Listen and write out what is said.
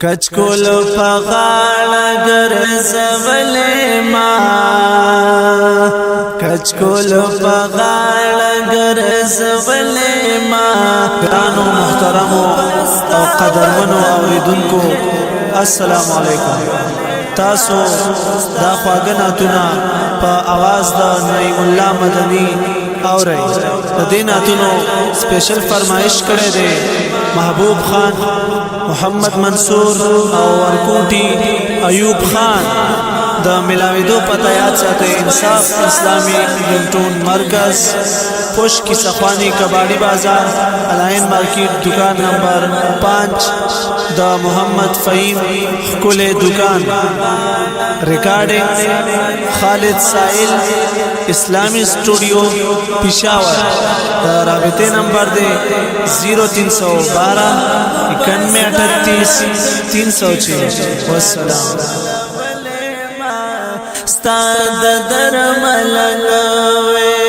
کچکول پغاړه ګرځولې ما کچکول پغاړه ګرځولې ما ګرانو محترمو او قدرمنو اوریدونکو السلام علیکم تاسو دا خواږه نعتونه په आवाज د نعیم الله مدني اورئ د دې نعتونو سپیشل فرمایش کړی دی محبوب خان محمد منصور او ورکوټي ایوب خان د ملاویدو پته یاد ساتئ انصاف اسلامی لنټون مرکز پوش کی صفانی کباڑی بازار الائن مارکیٹ دکان نمبر 5 د محمد فہیم خکل دکان ریکارڈنگ خالد سائل اسلامی اسٹوڈیو پشاور رابطے نمبر دے 0312 9138 306 والسلام ستاد درملنگوے